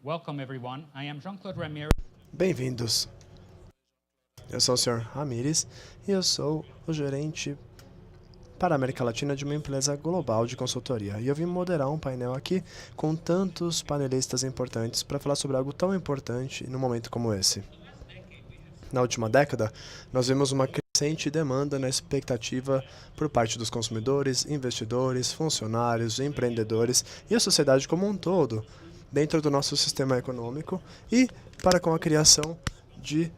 Welcome, everyone. I am Jean-Claude Ramirez. Bem-vindos. Eu sou o Sr. Ramírez e eu sou o gerente para a América Latina de uma empresa global de consultoria. E eu vim moderar um painel aqui com tantos panelistas importantes para falar sobre algo tão importante num momento como esse. Na última década, nós vimos uma crescente demanda na expectativa por parte dos consumidores, investidores, funcionários, empreendedores e a sociedade como um todo, dentro do nosso sistema econômico e para com a criação de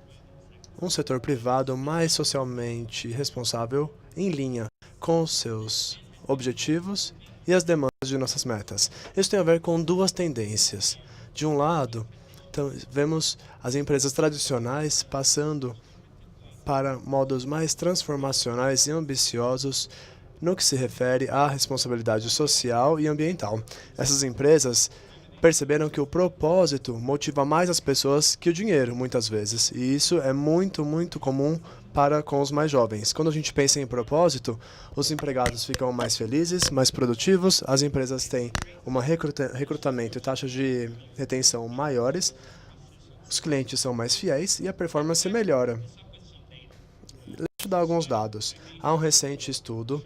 um setor privado mais socialmente responsável em linha com os seus objetivos e as demandas de nossas metas. Isso tem a ver com duas tendências. De um lado, vemos as empresas tradicionais passando para modos mais transformacionais e ambiciosos no que se refere à responsabilidade social e ambiental. Essas empresas perceberam que o propósito motiva mais as pessoas que o dinheiro, muitas vezes. E isso é muito comum para com os mais jovens. Quando a gente pensa em propósito, os empregados ficam mais felizes, mais produtivos, as empresas têm um recrutamento e taxas de retenção maiores, os clientes são mais fiéis e a performance melhora. Deixa eu dar alguns dados. Há um recente estudo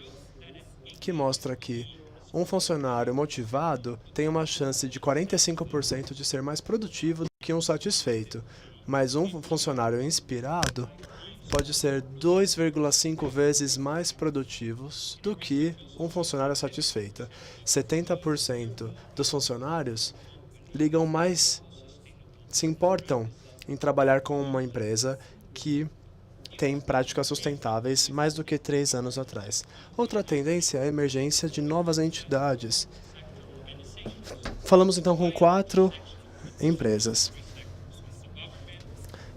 que mostra que um funcionário motivado tem uma chance de 45% de ser mais produtivo do que um satisfeito, mas um funcionário inspirado pode ser 2,5 vezes mais produtivos do que um funcionário satisfeito. 70% dos funcionários se importam em trabalhar com uma empresa que tem práticas sustentáveis mais do que 3 anos atrás. Outra tendência é a emergência de novas entidades. Falamos então com 4 empresas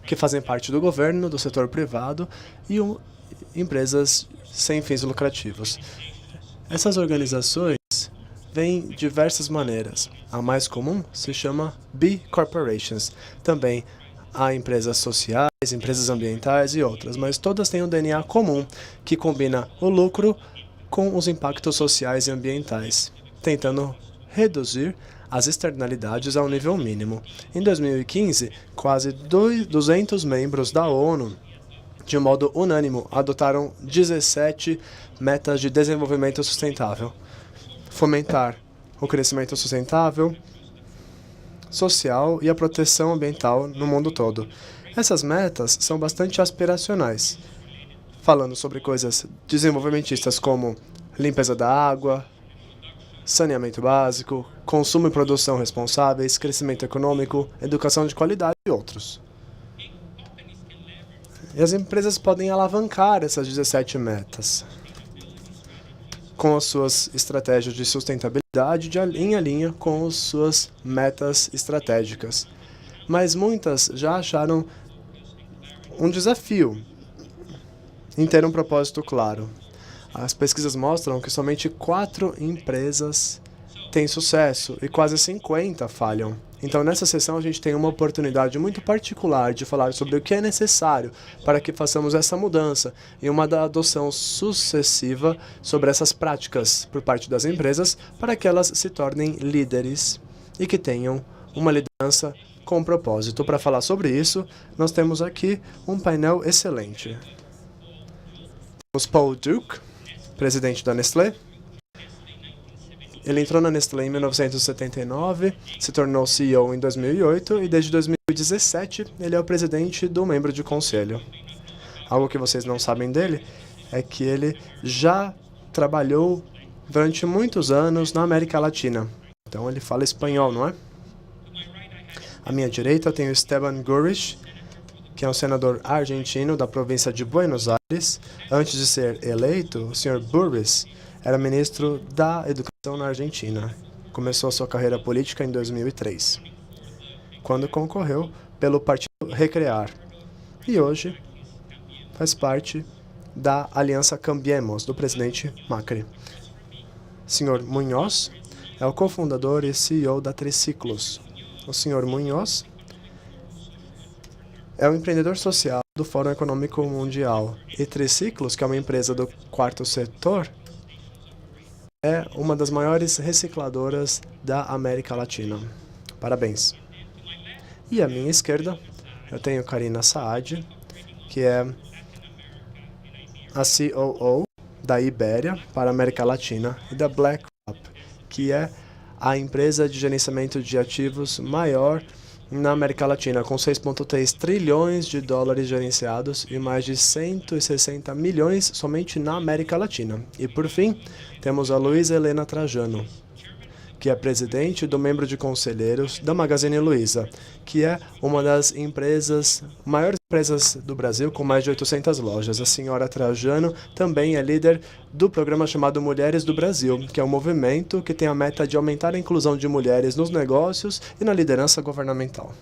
que fazem parte do governo, do setor privado e empresas sem fins lucrativos. Essas organizações vêm de diversas maneiras. A mais comum se chama B Corporations. Também há empresas sociais, empresas ambientais e outras, mas todas têm um DNA comum que combina o lucro com os impactos sociais e ambientais, tentando reduzir as externalidades ao nível mínimo. Em 2015, quase 200 membros da ONU, de modo unânime, adotaram 17 metas de desenvolvimento sustentável. Fomentar o crescimento sustentável, social e a proteção ambiental no mundo todo. Essas metas são bastante aspiracionais, falando sobre coisas desenvolvimentistas como limpeza da água, saneamento básico, consumo e produção responsáveis, crescimento econômico, educação de qualidade e outros. E as empresas podem alavancar essas 17 metas com as suas estratégias de sustentabilidade em linha com as suas metas estratégicas. Mas muitas já acharam um desafio em ter um propósito claro. As pesquisas mostram que somente 4 empresas têm sucesso e quase 50 falham. Então, nessa sessão, a gente tem uma oportunidade muito particular de falar sobre o que é necessário para que façamos essa mudança e uma adoção sucessiva sobre essas práticas por parte das empresas para que elas se tornem líderes e que tenham uma liderança com propósito. Para falar sobre isso, nós temos aqui um painel excelente. Temos Paul Duke, presidente da Nestlé. Ele entrou na Nestlé em 1979, se tornou CEO em 2008 e desde 2017 ele é o presidente do membro de conselho. Algo que vocês não sabem dele é que ele já trabalhou durante muitos anos na América Latina. Então ele fala espanhol, não é? À minha direita eu tenho Esteban Gurrich, que é um senador argentino da província de Buenos Aires. Antes de ser eleito, o Sr. Burris era ministro da Educação na Argentina. Começou sua carreira política em 2003, quando concorreu pelo Partido Recrear. E hoje faz parte da Aliança Cambiemos, do presidente Macri. Sr. Munhoz é o cofundador e CEO da Triciclos. O Sr. Munhoz é o empreendedor social do Fórum Econômico Mundial. E Triciclos, que é uma empresa do quarto setor, é uma das maiores recicladoras da América Latina. Parabéns. E à minha esquerda, eu tenho Karina Saad, que é a COO da Ibéria para a América Latina e da BlackRock, que é a empresa de gerenciamento de ativos maior na América Latina, com 6,3 trilhões de dólares gerenciados e mais de 160 milhões somente na América Latina. E por fim, temos a Luísa Helena Trajano, que é presidente do membro de conselheiros da Magazine Luiza, que é uma das maiores empresas do Brasil, com mais de 800 lojas. A senhora Trajano também é líder do programa chamado Mulheres do Brasil, que é um movimento que tem a meta de aumentar a inclusão de mulheres nos negócios e na liderança governamental.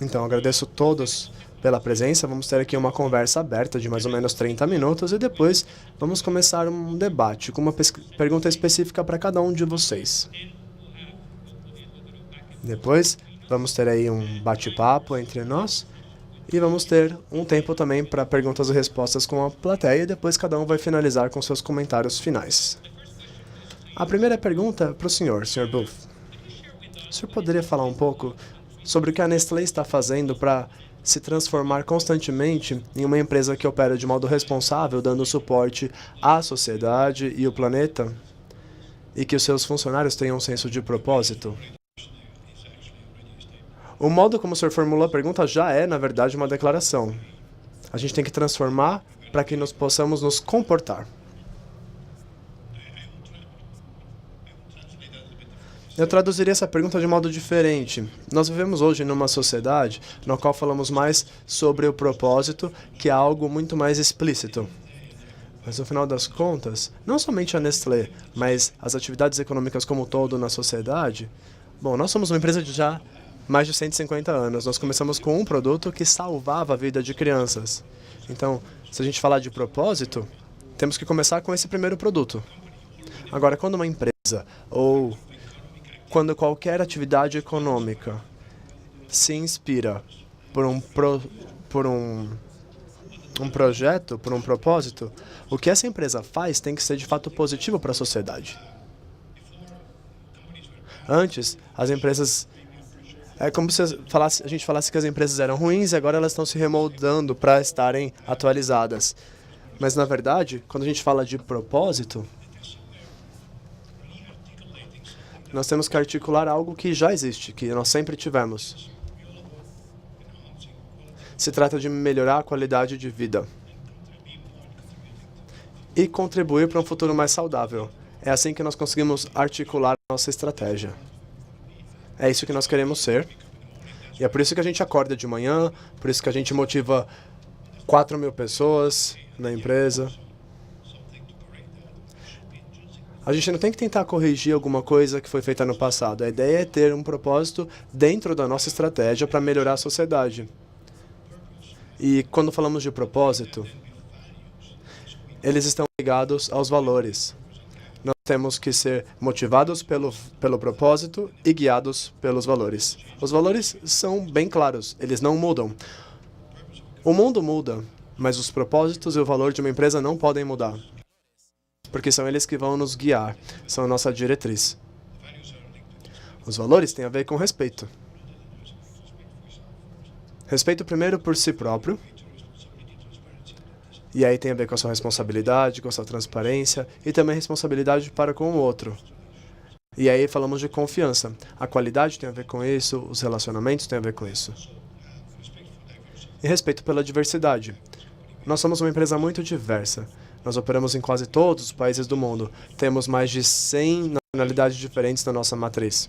Então, agradeço a todos pela presença. Vamos ter aqui uma conversa aberta de mais ou menos 30 minutos e depois vamos começar um debate com uma pergunta específica para cada um de vocês. Depois vamos ter aí um bate-papo entre nós e vamos ter um tempo também para perguntas e respostas com a plateia e depois cada um vai finalizar com seus comentários finais. A primeira pergunta é para o Sr. Booth. O senhor poderia falar um pouco sobre o que a Nestlé está fazendo para se transformar constantemente em uma empresa que opera de modo responsável, dando suporte à sociedade e o planeta, e que os seus funcionários tenham um senso de propósito? O modo como o senhor formulou a pergunta já é, na verdade, uma declaração. A gente tem que transformar para que nós possamos nos comportar. Eu traduziria essa pergunta de modo diferente. Nós vivemos hoje numa sociedade na qual falamos mais sobre o propósito, que é algo muito mais explícito. Mas, no final das contas, não somente a Nestlé, mas as atividades econômicas como um todo na sociedade. Bom, nós somos uma empresa de já mais de 150 anos. Nós começamos com um produto que salvava a vida de crianças. Então, se a gente falar de propósito, temos que começar com esse primeiro produto. Agora, quando uma empresa ou quando qualquer atividade econômica se inspira por um projeto, por um propósito, o que essa empresa faz tem que ser de fato positivo para a sociedade. Antes, as empresas... É como se a gente falasse que as empresas eram ruins e agora elas estão se remoldando para estarem atualizadas. Mas, na verdade, quando a gente fala de propósito, nós temos que articular algo que já existe, que nós sempre tivemos. Se trata de melhorar a qualidade de vida e contribuir para um futuro mais saudável. É assim que nós conseguimos articular a nossa estratégia. É isso que nós queremos ser. E é por isso que a gente acorda de manhã, por isso que a gente motiva 4.000 pessoas na empresa. A gente não tem que tentar corrigir alguma coisa que foi feita no passado. A ideia é ter um propósito dentro da nossa estratégia para melhorar a sociedade. E quando falamos de propósito, eles estão ligados aos valores. Nós temos que ser motivados pelo propósito e guiados pelos valores. Os valores são bem claros, eles não mudam. O mundo muda, mas os propósitos e o valor de uma empresa não podem mudar. Porque são eles que vão nos guiar, são a nossa diretriz. Os valores têm a ver com respeito. Respeito primeiro por si próprio, e aí tem a ver com a sua responsabilidade, com a sua transparência, e também responsabilidade para com o outro. E aí falamos de confiança. A qualidade tem a ver com isso, os relacionamentos têm a ver com isso. E respeito pela diversidade. Nós somos uma empresa muito diversa. Nós operamos em quase todos os países do mundo. Temos mais de 100 nacionalidades diferentes na nossa matriz.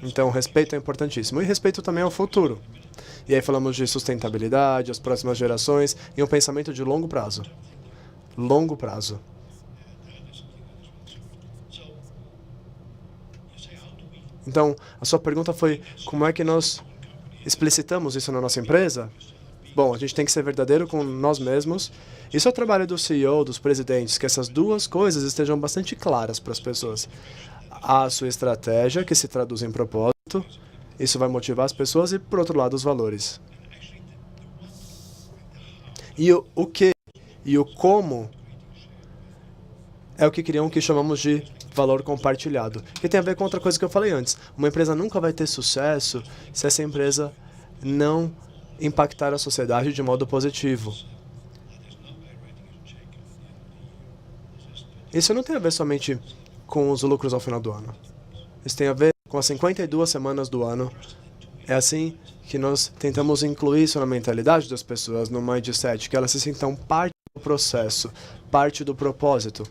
Então, respeito é importantíssimo. E respeito também ao futuro. E aí falamos de sustentabilidade, as próximas gerações e um pensamento de longo prazo. Longo prazo. Então, a sua pergunta foi como é que nós explicitamos isso na nossa empresa? Bom, a gente tem que ser verdadeiro com nós mesmos. Isso é o trabalho do CEO, dos presidentes, que essas duas coisas estejam bastante claras para as pessoas. A sua estratégia, que se traduz em propósito, isso vai motivar as pessoas e, por outro lado, os valores. E o que e o como é o que chamamos de valor compartilhado. Que tem a ver com outra coisa que eu falei antes. Uma empresa nunca vai ter sucesso se essa empresa não impactar a sociedade de modo positivo. Isso não tem a ver somente com os lucros ao final do ano. Isso tem a ver com as 52 semanas do ano. É assim que nós tentamos incluir isso na mentalidade das pessoas, no mindset, que elas se sintam parte do processo, parte do propósito,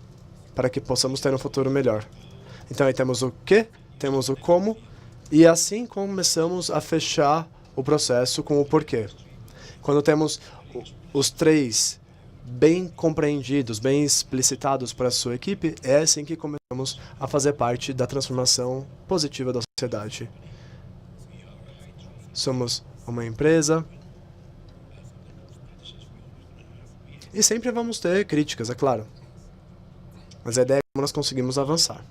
para que possamos ter um futuro melhor. Então aí temos o que, temos o como, e assim começamos a fechar o processo com o porquê. Quando temos os três bem compreendidos, bem explicitados para a sua equipe, é assim que começamos a fazer parte da transformação positiva da sociedade. Somos uma empresa e sempre vamos ter críticas, é claro. Mas a ideia é como nós conseguimos avançar.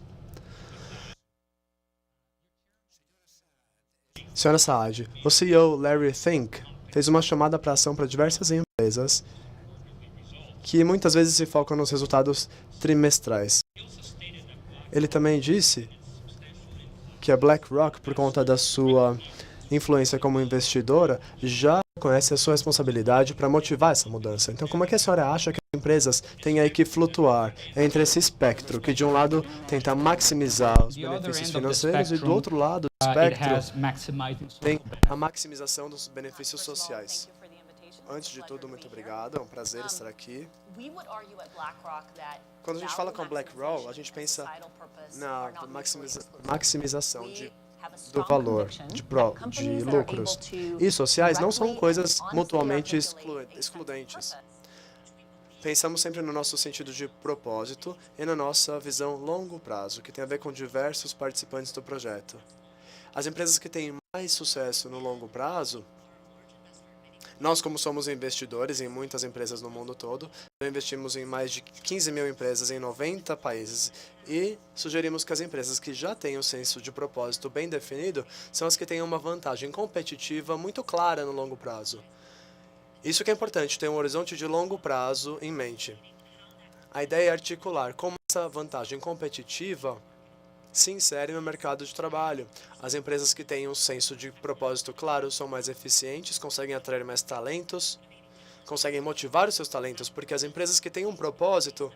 Senhora Saad, o CEO Larry Fink fez uma chamada para ação para diversas empresas que muitas vezes se focam nos resultados trimestrais. Ele também disse que a BlackRock, por conta da sua influência como investidora, já conhece a sua responsabilidade para motivar essa mudança. Então, como é que a senhora acha que as empresas têm aí que flutuar entre esse espectro, que de um lado tenta maximizar os benefícios financeiros e do outro lado do espectro tem a maximização dos benefícios sociais? Antes de tudo, muito obrigado. É um prazer estar aqui. Quando a gente fala com a BlackRock, a gente pensa na maximização do valor, de lucros. E sociais não são coisas mutuamente excludentes. Pensamos sempre no nosso sentido de propósito e na nossa visão longo prazo, que tem a ver com diversos participantes do projeto. As empresas que têm mais sucesso no longo prazo, nós, como somos investidores em muitas empresas no mundo todo, investimos em mais de 15 mil empresas em 90 países e sugerimos que as empresas que já têm um senso de propósito bem definido são as que têm uma vantagem competitiva muito clara no longo prazo. Isso que é importante, ter um horizonte de longo prazo em mente. A ideia é articular como essa vantagem competitiva se insere no mercado de trabalho. As empresas que têm um senso de propósito claro são mais eficientes, conseguem atrair mais talentos, conseguem motivar os seus talentos, porque as empresas que têm um propósito,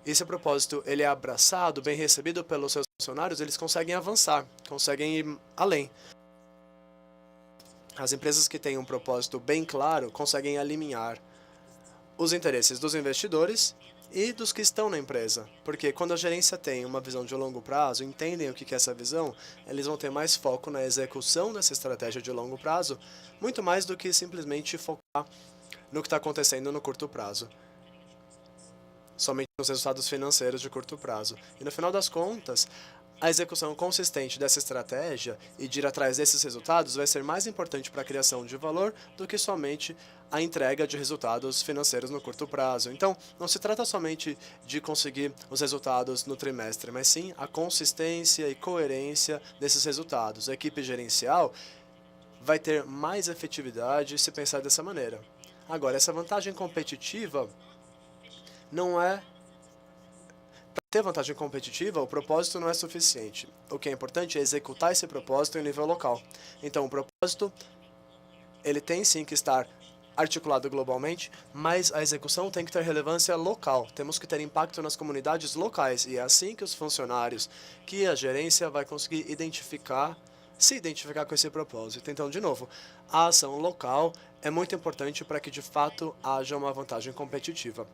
esse propósito ele é abraçado, bem recebido pelos seus funcionários, eles conseguem avançar, conseguem ir além. As empresas que têm um propósito bem claro conseguem alinhar os interesses dos investidores e dos que estão na empresa. Porque quando a gerência tem uma visão de longo prazo, entendem o que é essa visão, eles vão ter mais foco na execução dessa estratégia de longo prazo, muito mais do que simplesmente focar no que está acontecendo no curto prazo. Somente nos resultados financeiros de curto prazo. E no final das contas, a execução consistente dessa estratégia e de ir atrás desses resultados vai ser mais importante para a criação de valor do que somente a entrega de resultados financeiros no curto prazo. Então, não se trata somente de conseguir os resultados no trimestre, mas sim a consistência e coerência desses resultados. A equipe gerencial vai ter mais efetividade se pensar dessa maneira. Agora, essa vantagem competitiva não é... Para ter vantagem competitiva, o propósito não é suficiente. O que é importante é executar esse propósito em nível local. Então, o propósito ele tem sim que estar articulado globalmente, mas a execução tem que ter relevância local. Temos que ter impacto nas comunidades locais e é assim que os funcionários, que a gerência vai conseguir se identificar com esse propósito. Então, de novo, a ação local é muito importante para que de fato haja uma vantagem competitiva.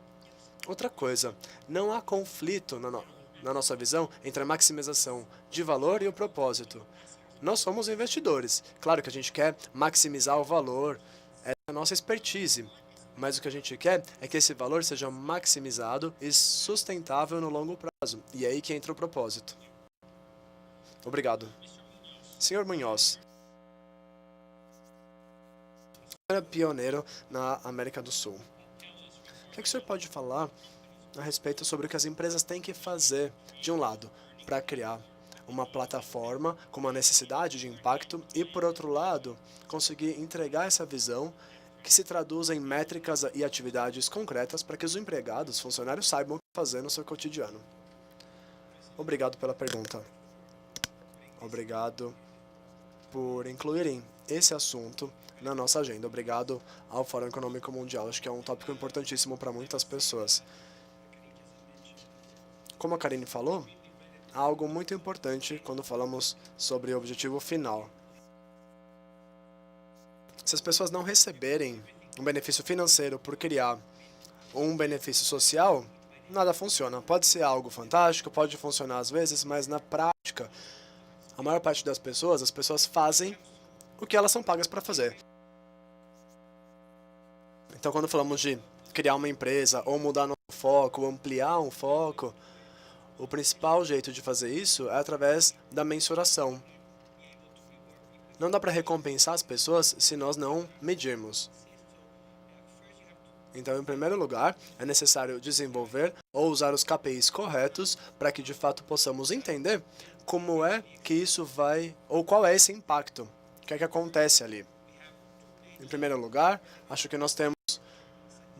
Outra coisa, não há conflito na nossa visão entre a maximização de valor e o propósito. Nós somos investidores. Claro que a gente quer maximizar o valor, é a nossa expertise. Mas o que a gente quer é que esse valor seja maximizado e sustentável no longo prazo. E é aí que entra o propósito. Obrigado. Senhor Munhoz. Era pioneiro na América do Sul. O que o senhor pode falar a respeito sobre o que as empresas têm que fazer, de um lado, para criar uma plataforma com uma necessidade de impacto e, por outro lado, conseguir entregar essa visão que se traduz em métricas e atividades concretas para que os empregados, funcionários, saibam o que fazer no seu cotidiano? Obrigado pela pergunta. Obrigado por incluírem esse assunto na nossa agenda. Obrigado ao Fórum Econômico Mundial. Acho que é um tópico importantíssimo para muitas pessoas. Como a Karine falou, há algo muito importante quando falamos sobre o objetivo final. Se as pessoas não receberem um benefício financeiro por criar um benefício social, nada funciona. Pode ser algo fantástico, pode funcionar às vezes, mas na prática, a maior parte das pessoas, as pessoas fazem o que elas são pagas para fazer. Então, quando falamos de criar uma empresa, ou mudar nosso foco, ou ampliar um foco, o principal jeito de fazer isso é através da mensuração. Não dá para recompensar as pessoas se nós não medirmos. Então, em primeiro lugar, é necessário desenvolver ou usar os KPIs corretos para que, de fato, possamos entender como é que isso vai, ou qual é esse impacto, o que é que acontece ali. Em primeiro lugar, acho que nós temos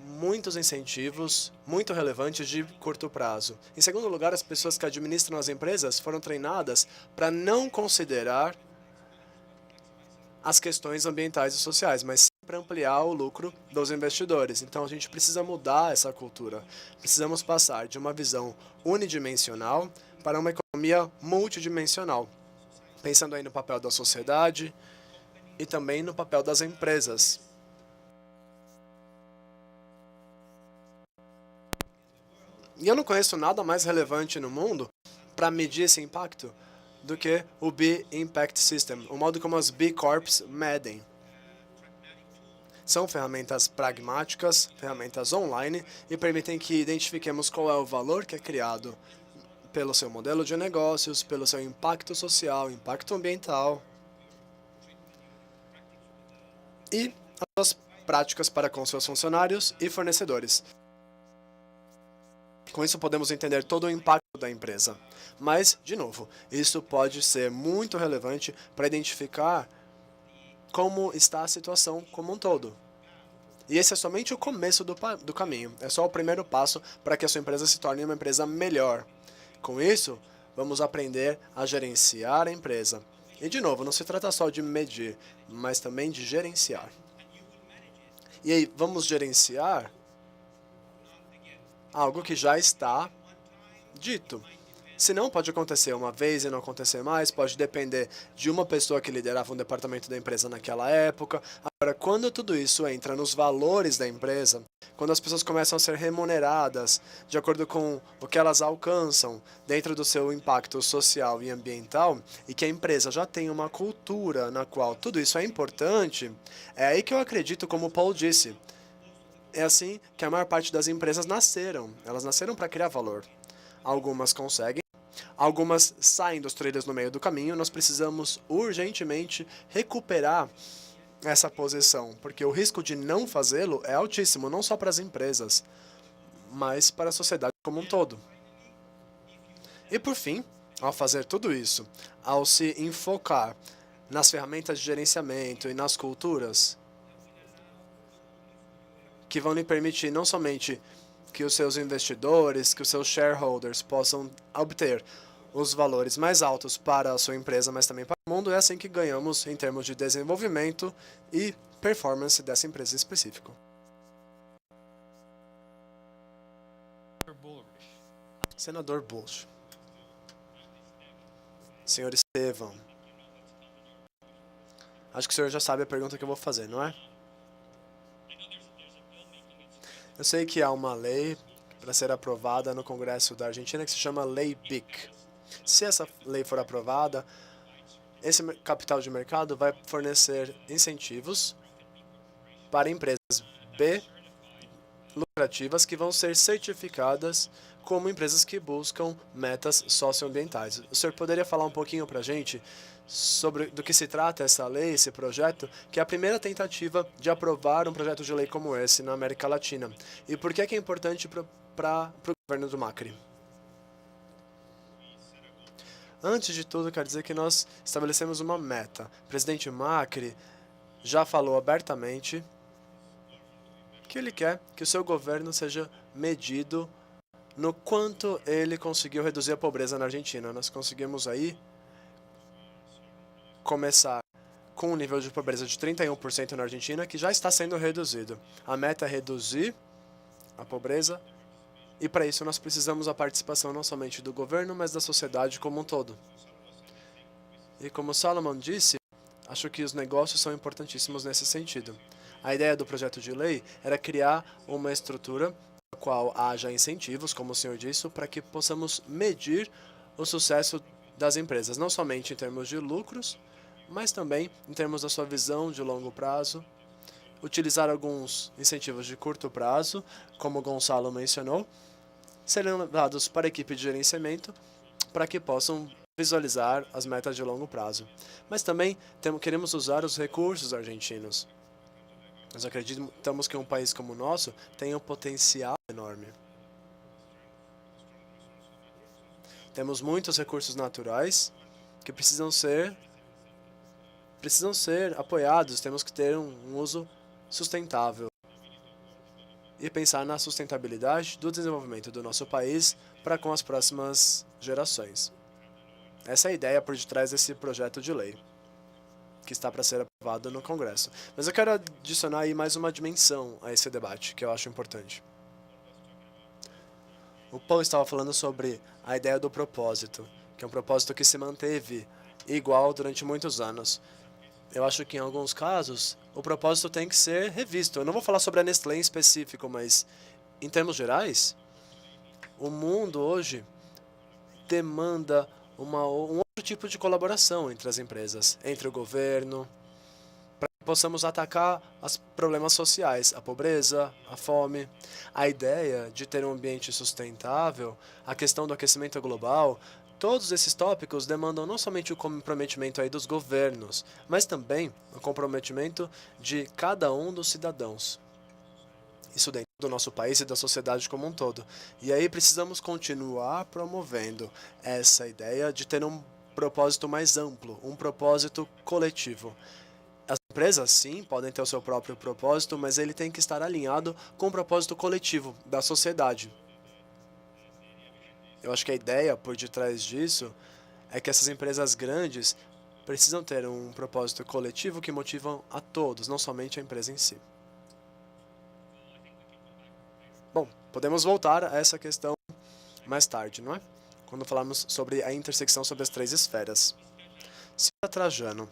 muitos incentivos muito relevantes de curto prazo. Em segundo lugar, as pessoas que administram as empresas foram treinadas para não considerar as questões ambientais e sociais, mas sim para ampliar o lucro dos investidores. Então a gente precisa mudar essa cultura. Precisamos passar de uma visão unidimensional para uma economia multidimensional, pensando aí no papel da sociedade e também no papel das empresas. E eu não conheço nada mais relevante no mundo para medir esse impacto do que o B Impact System, o modo como as B Corps medem. São ferramentas pragmáticas, ferramentas online, e permitem que identifiquemos qual é o valor que é criado pelo seu modelo de negócios, pelo seu impacto social, impacto ambiental e as suas práticas para com seus funcionários e fornecedores. Com isso, podemos entender todo o impacto da empresa. Mas, de novo, isso pode ser muito relevante para identificar como está a situação como um todo. E esse é somente o começo do caminho. É só o primeiro passo para que a sua empresa se torne uma empresa melhor. Com isso, vamos aprender a gerenciar a empresa. E, de novo, não se trata só de medir, mas também de gerenciar. E aí, vamos gerenciar algo que já está dito. Se não, pode acontecer uma vez e não acontecer mais, pode depender de uma pessoa que liderava um departamento da empresa naquela época. Agora, quando tudo isso entra nos valores da empresa, quando as pessoas começam a ser remuneradas de acordo com o que elas alcançam dentro do seu impacto social e ambiental, e que a empresa já tem uma cultura na qual tudo isso é importante, é aí que eu acredito, como o Paul disse, é assim que a maior parte das empresas nasceram. Elas nasceram para criar valor. Algumas conseguem, algumas saem dos trilhos no meio do caminho. Nós precisamos urgentemente recuperar essa posição, porque o risco de não fazê-lo é altíssimo, não só para as empresas, mas para a sociedade como um todo. E por fim, ao fazer tudo isso, ao se enfocar nas ferramentas de gerenciamento e nas culturas, que vão lhe permitir não somente que os seus investidores, que os seus shareholders possam obter os valores mais altos para a sua empresa, mas também para o mundo, é assim que ganhamos em termos de desenvolvimento e performance dessa empresa específica. Senador Bush. Senhor Estevão. Acho que o senhor já sabe a pergunta que eu vou fazer, não é? Eu sei que há uma lei para ser aprovada no Congresso da Argentina que se chama Lei BIC. Se essa lei for aprovada, esse capital de mercado vai fornecer incentivos para empresas B lucrativas que vão ser certificadas como empresas que buscam metas socioambientais. O senhor poderia falar um pouquinho para a gente sobre do que se trata essa lei, esse projeto, que é a primeira tentativa de aprovar um projeto de lei como esse na América Latina? E por que é importante para o governo do Macri? Antes de tudo, quero dizer que nós estabelecemos uma meta. O presidente Macri já falou abertamente que ele quer que o seu governo seja medido no quanto ele conseguiu reduzir a pobreza na Argentina. Nós conseguimos aí começar com um nível de pobreza de 31% na Argentina, que já está sendo reduzido. A meta é reduzir a pobreza, e para isso nós precisamos da participação não somente do governo, mas da sociedade como um todo. E como Salomon disse, acho que os negócios são importantíssimos nesse sentido. A ideia do projeto de lei era criar uma estrutura na qual haja incentivos, como o senhor disse, para que possamos medir o sucesso das empresas, não somente em termos de lucros, mas também em termos da sua visão de longo prazo, utilizar alguns incentivos de curto prazo, como o Gonçalo mencionou, serem levados para a equipe de gerenciamento para que possam visualizar as metas de longo prazo. Mas também queremos usar os recursos argentinos. Nós acreditamos que um país como o nosso tem um potencial enorme. Temos muitos recursos naturais que precisam ser apoiados, temos que ter um uso sustentável e pensar na sustentabilidade do desenvolvimento do nosso país para com as próximas gerações. Essa é a ideia por detrás desse projeto de lei, que está para ser aprovado no Congresso. Mas eu quero adicionar aí mais uma dimensão a esse debate, que eu acho importante. O Paul estava falando sobre a ideia do propósito, que é um propósito que se manteve igual durante muitos anos. Eu acho que em alguns casos o propósito tem que ser revisto. Eu não vou falar sobre a Nestlé em específico, mas em termos gerais, o mundo hoje demanda um outro tipo de colaboração entre as empresas, entre o governo, para que possamos atacar os problemas sociais, a pobreza, a fome. A ideia de ter um ambiente sustentável, a questão do aquecimento global, todos esses tópicos demandam não somente o comprometimento aí dos governos, mas também o comprometimento de cada um dos cidadãos. Isso dentro do nosso país e da sociedade como um todo. E aí precisamos continuar promovendo essa ideia de ter um propósito mais amplo, um propósito coletivo. As empresas, sim, podem ter o seu próprio propósito, mas ele tem que estar alinhado com o propósito coletivo da sociedade. Eu acho que a ideia por detrás disso é que essas empresas grandes precisam ter um propósito coletivo que motivam a todos, não somente a empresa em si. Bom, podemos voltar a essa questão mais tarde, não é? Quando falarmos sobre a intersecção sobre as três esferas. Senhora Trajano,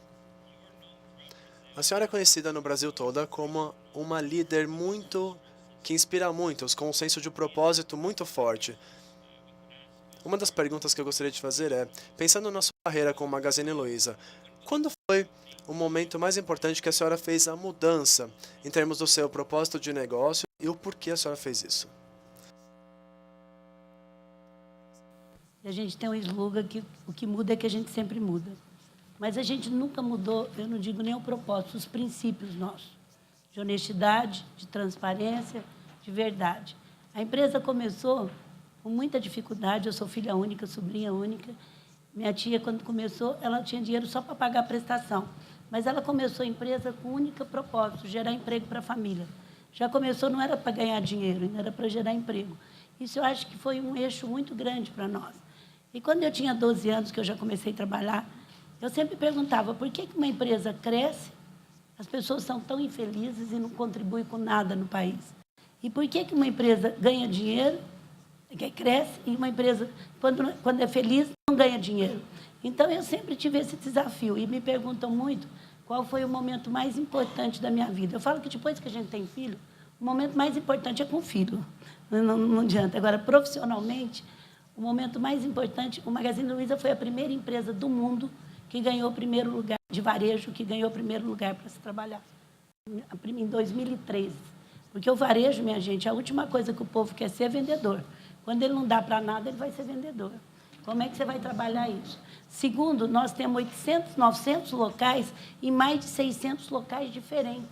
a senhora é conhecida no Brasil toda como uma líder que inspira muitos, com um senso de propósito muito forte. Uma das perguntas que eu gostaria de fazer é, pensando na sua carreira com o Magazine Luiza, quando foi o momento mais importante que a senhora fez a mudança em termos do seu propósito de negócio e o porquê a senhora fez isso? A gente tem um slogan que o que muda é que a gente sempre muda. Mas a gente nunca mudou, eu não digo nem o propósito, os princípios nossos, de honestidade, de transparência, de verdade. A empresa começou com muita dificuldade, eu sou filha única, sobrinha única. Minha tia, quando começou, ela tinha dinheiro só para pagar a prestação. Mas ela começou a empresa com o único propósito, gerar emprego para a família. Já começou, não era para ganhar dinheiro, era para gerar emprego. Isso eu acho que foi um eixo muito grande para nós. E quando eu tinha 12 anos, que eu já comecei a trabalhar, eu sempre perguntava por que uma empresa cresce, as pessoas são tão infelizes e não contribuem com nada no país. E por que uma empresa ganha dinheiro, que cresce, e uma empresa, quando é feliz, não ganha dinheiro. Então, eu sempre tive esse desafio. E me perguntam muito qual foi o momento mais importante da minha vida. Eu falo que depois que a gente tem filho, o momento mais importante é com o filho. Não adianta. Agora, profissionalmente, o momento mais importante, o Magazine Luiza foi a primeira empresa do mundo que ganhou o primeiro lugar de varejo, que ganhou o primeiro lugar para se trabalhar, em 2013. Porque o varejo, minha gente, a última coisa que o povo quer ser é vendedor. Quando ele não dá para nada, ele vai ser vendedor. Como é que você vai trabalhar isso? Segundo, nós temos 800, 900 locais e mais de 600 locais diferentes.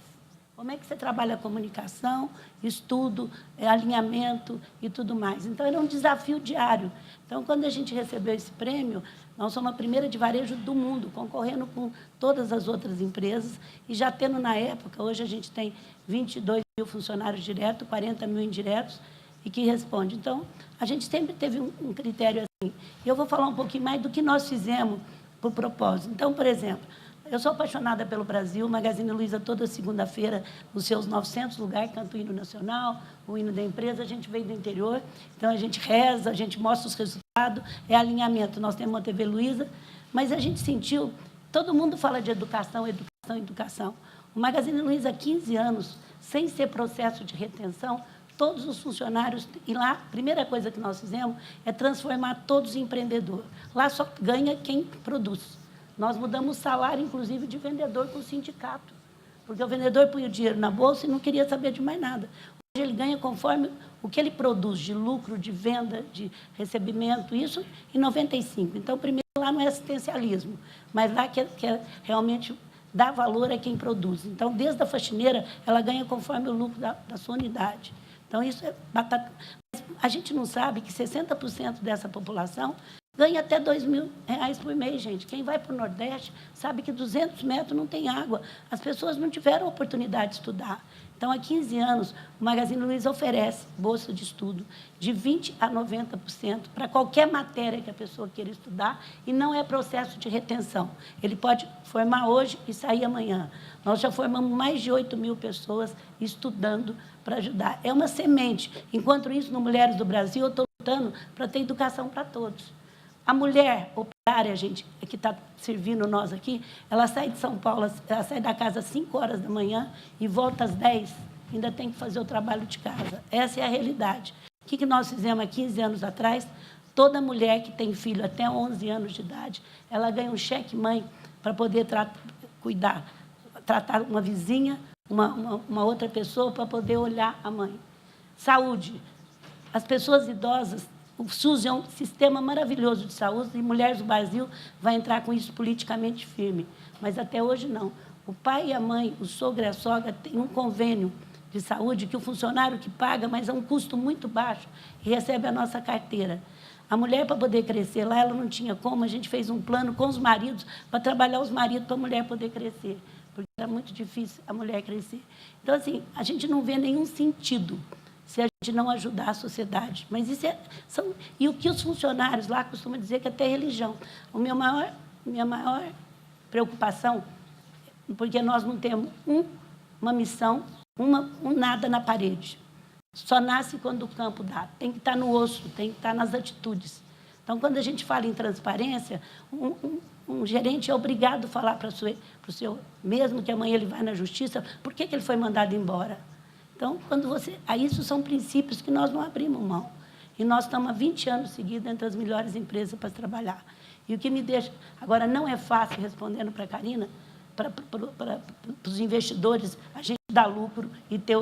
Como é que você trabalha a comunicação, estudo, alinhamento e tudo mais? Então, era um desafio diário. Então, quando a gente recebeu esse prêmio, nós somos a primeira de varejo do mundo, concorrendo com todas as outras empresas, e já tendo na época, hoje a gente tem 22 mil funcionários diretos, 40 mil indiretos, e que responde. Então, a gente sempre teve um critério assim. E eu vou falar um pouquinho mais do que nós fizemos por propósito. Então, por exemplo, eu sou apaixonada pelo Brasil, o Magazine Luiza toda segunda-feira, nos seus 900 lugares, canta o hino nacional, o hino da empresa, a gente veio do interior, então a gente reza, a gente mostra os resultados, é alinhamento. Nós temos uma TV Luiza, mas a gente sentiu, todo mundo fala de educação, educação, educação. O Magazine Luiza há 15 anos, sem ser processo de retenção, todos os funcionários, e lá, a primeira coisa que nós fizemos é transformar todos em empreendedor. Lá só ganha quem produz. Nós mudamos o salário, inclusive, de vendedor com o sindicato, porque o vendedor punha o dinheiro na bolsa e não queria saber de mais nada. Hoje ele ganha conforme o que ele produz de lucro, de venda, de recebimento, isso em 95. Então, primeiro, lá não é assistencialismo, mas lá que é realmente dar valor a quem produz. Então, desde a faxineira, ela ganha conforme o lucro da sua unidade. Então, isso é batata. Mas a gente não sabe que 60% dessa população ganha até R$2.000 por mês, gente. Quem vai para o Nordeste sabe que 200 metros não tem água. As pessoas não tiveram oportunidade de estudar. Então, há 15 anos, o Magazine Luiza oferece bolsa de estudo de 20% a 90% para qualquer matéria que a pessoa queira estudar e não é processo de retenção. Ele pode formar hoje e sair amanhã. Nós já formamos mais de 8.000 pessoas estudando para ajudar. É uma semente. Enquanto isso, no Mulheres do Brasil, eu estou lutando para ter educação para todos. A mulher operária, gente, que está servindo nós aqui, ela sai de São Paulo, ela sai da casa às 5 horas da manhã e volta às 10, ainda tem que fazer o trabalho de casa. Essa é a realidade. O que nós fizemos há 15 anos atrás? Toda mulher que tem filho até 11 anos de idade, ela ganha um cheque-mãe para poder tratar uma vizinha, uma outra pessoa, para poder olhar a mãe. Saúde. As pessoas idosas, o SUS é um sistema maravilhoso de saúde e Mulheres do Brasil vai entrar com isso politicamente firme. Mas até hoje não. O pai e a mãe, o sogro e a sogra têm um convênio de saúde que o funcionário que paga, mas é um custo muito baixo e recebe a nossa carteira. A mulher, para poder crescer lá, ela não tinha como, a gente fez um plano com os maridos para trabalhar os maridos para a mulher poder crescer, porque era muito difícil a mulher crescer. Então, assim, a gente não vê nenhum sentido se a gente não ajudar a sociedade. Mas isso e o que os funcionários lá costumam dizer que até religião. Minha maior preocupação, porque nós não temos uma missão, um nada na parede. Só nasce quando o campo dá. Tem que estar no osso, tem que estar nas atitudes. Então, quando a gente fala em transparência, um gerente é obrigado a falar para o seu, mesmo que amanhã ele vá na justiça, por que ele foi mandado embora. Então, isso são princípios que nós não abrimos mão. E nós estamos há 20 anos seguidos entre as melhores empresas para trabalhar. E o que me deixa... Agora, não é fácil, respondendo para a Karina, para os investidores, a gente dar lucro e ter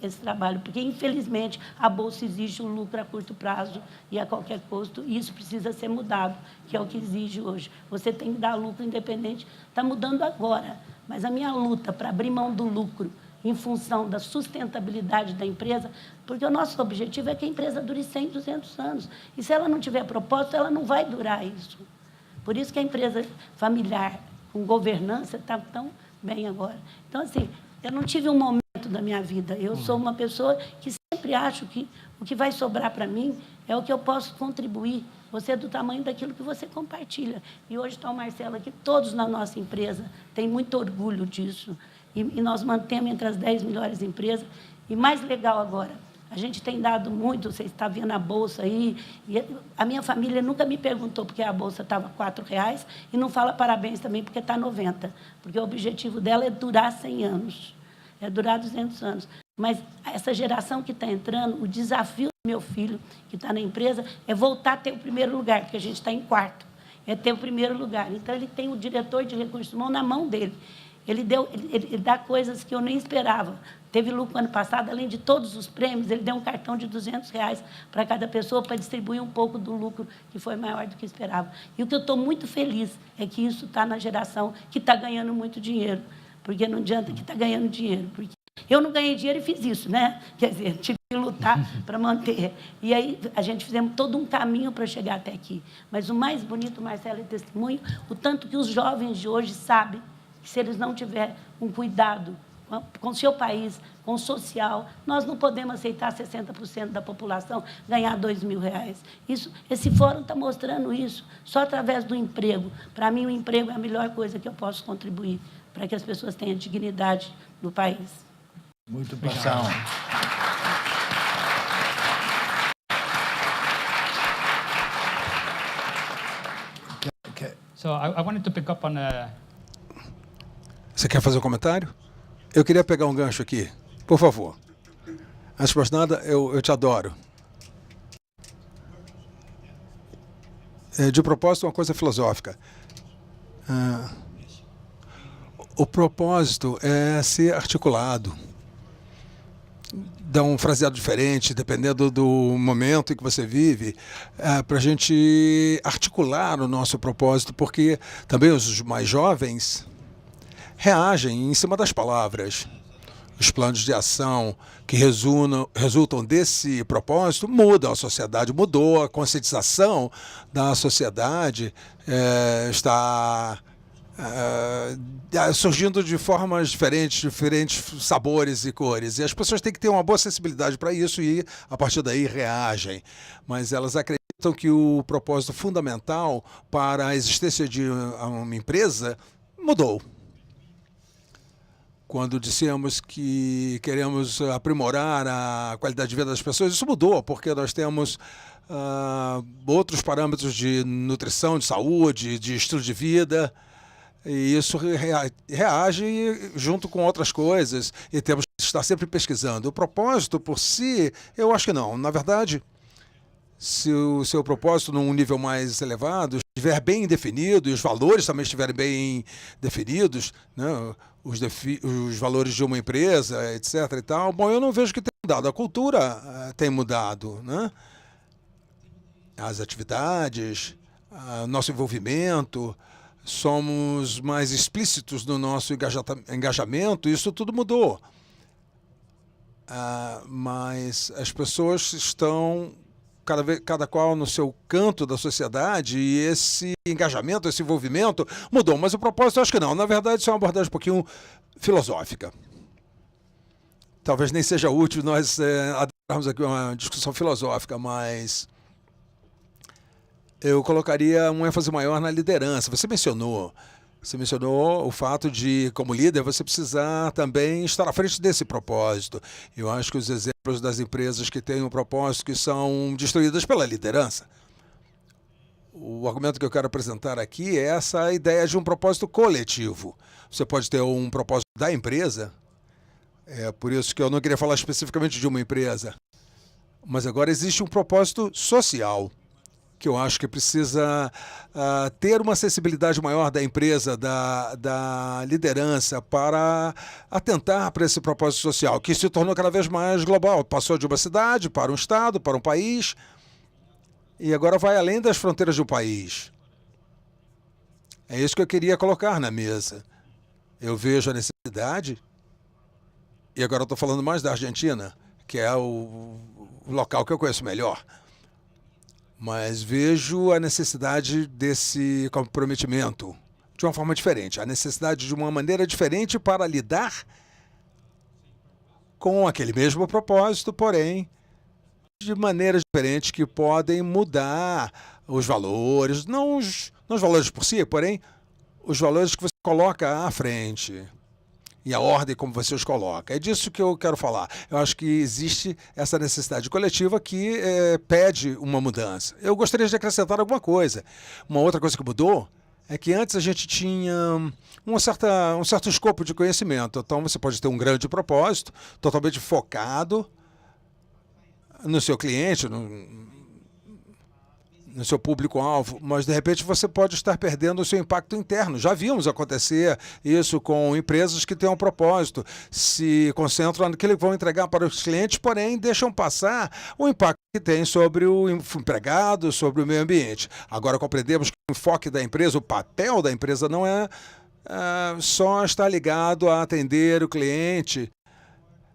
esse trabalho. Porque, infelizmente, a Bolsa exige um lucro a curto prazo e a qualquer custo, e isso precisa ser mudado, que é o que exige hoje. Você tem que dar lucro independente. Está mudando agora, mas a minha luta para abrir mão do lucro em função da sustentabilidade da empresa, porque o nosso objetivo é que a empresa dure 100, 200 anos. E se ela não tiver propósito, ela não vai durar isso. Por isso que a empresa familiar, com governança, está tão bem agora. Então, assim, eu não tive um momento da minha vida. Eu sou uma pessoa que sempre acho que o que vai sobrar para mim é o que eu posso contribuir. Você é do tamanho daquilo que você compartilha. E hoje está o Marcelo aqui, todos na nossa empresa têm muito orgulho disso. E nós mantemos entre as 10 melhores empresas. E mais legal agora, a gente tem dado muito, você está vendo a Bolsa aí, e a minha família nunca me perguntou porque a Bolsa estava R$4 e não fala parabéns também porque está 90, porque o objetivo dela é durar 100 anos, é durar 200 anos. Mas essa geração que está entrando, o desafio do meu filho, que está na empresa, é voltar a ter o primeiro lugar, porque a gente está em quarto, é ter o primeiro lugar. Então, ele tem o diretor de recursos humanos na mão dele. Ele dá coisas que eu nem esperava. Teve lucro ano passado, além de todos os prêmios, ele deu um cartão de R$200 para cada pessoa para distribuir um pouco do lucro que foi maior do que esperava. E o que eu estou muito feliz é que isso está na geração que está ganhando muito dinheiro, porque não adianta que está ganhando dinheiro. Porque eu não ganhei dinheiro e fiz isso, né? Quer dizer, tive que lutar para manter. E aí a gente fizemos todo um caminho para chegar até aqui. Mas o mais bonito, Marcelo, é testemunho, o tanto que os jovens de hoje sabem que se eles não tiverem um cuidado com o seu país, com o social. Nós não podemos aceitar 60% da população ganhar R$2.000. Esse fórum está mostrando isso, só através do emprego. Para mim, o emprego é a melhor coisa que eu posso contribuir para que as pessoas tenham dignidade no país. Muito passão. So I wanted to pick up on Você quer fazer um comentário? Eu queria pegar um gancho aqui, por favor. Antes de mais nada, eu te adoro. De propósito, uma coisa filosófica. O propósito é ser articulado. Dá um fraseado diferente, dependendo do momento em que você vive, para a gente articular o nosso propósito, porque também os mais jovens reagem em cima das palavras. Os planos de ação que resultam desse propósito mudam, a sociedade mudou, a conscientização da sociedade está surgindo de formas diferentes sabores e cores. E as pessoas têm que ter uma boa sensibilidade para isso e, a partir daí, reagem. Mas elas acreditam que o propósito fundamental para a existência de uma empresa mudou. Quando dissemos que queremos aprimorar a qualidade de vida das pessoas, isso mudou, porque nós temos outros parâmetros de nutrição, de saúde, de estilo de vida, e isso reage junto com outras coisas, e temos que estar sempre pesquisando. O propósito por si, eu acho que não. Na verdade, se o seu propósito num nível mais elevado estiver bem definido, e os valores também estiverem bem definidos, né, os valores de uma empresa, etc. e tal, bom, eu não vejo que tenha mudado. A cultura tem mudado, né? As atividades, nosso envolvimento, somos mais explícitos no nosso engajamento, isso tudo mudou. Mas as pessoas estão cada qual no seu canto da sociedade, e esse engajamento, esse envolvimento mudou. Mas o propósito, eu acho que não. Na verdade, isso é uma abordagem um pouquinho filosófica. Talvez nem seja útil nós adentrarmos aqui uma discussão filosófica, mas eu colocaria um ênfase maior na liderança. Você mencionou o fato de, como líder, você precisar também estar à frente desse propósito. Eu acho que os exemplos das empresas que têm um propósito que são destruídas pela liderança. O argumento que eu quero apresentar aqui é essa ideia de um propósito coletivo. Você pode ter um propósito da empresa, por isso que eu não queria falar especificamente de uma empresa, mas agora existe um propósito social, que eu acho que precisa ter uma sensibilidade maior da empresa, da liderança, para atentar para esse propósito social, que se tornou cada vez mais global. Passou de uma cidade para um estado, para um país, e agora vai além das fronteiras do país. É isso que eu queria colocar na mesa. Eu vejo a necessidade, e agora eu estou falando mais da Argentina, que é o local que eu conheço melhor, mas vejo a necessidade desse comprometimento de uma forma diferente, a necessidade de uma maneira diferente para lidar com aquele mesmo propósito, porém, de maneiras diferentes que podem mudar os valores, não os valores por si, porém, os valores que você coloca à frente e a ordem como você os coloca. É disso que eu quero falar. Eu acho que existe essa necessidade coletiva que pede uma mudança. Eu gostaria de acrescentar alguma coisa. Uma outra coisa que mudou é que antes a gente tinha um certo escopo de conhecimento. Então você pode ter um grande propósito, totalmente focado no seu cliente, no seu público-alvo, mas de repente você pode estar perdendo o seu impacto interno. Já vimos acontecer isso com empresas que têm um propósito, se concentram naquilo que vão entregar para os clientes, porém deixam passar o impacto que tem sobre o empregado, sobre o meio ambiente. Agora compreendemos que o enfoque da empresa, o papel da empresa não é só estar ligado a atender o cliente.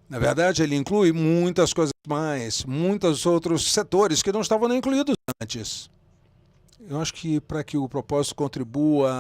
Na verdade, ele inclui muitas coisas mais, muitos outros setores que não estavam nem incluídos antes. Eu acho que para que o propósito contribua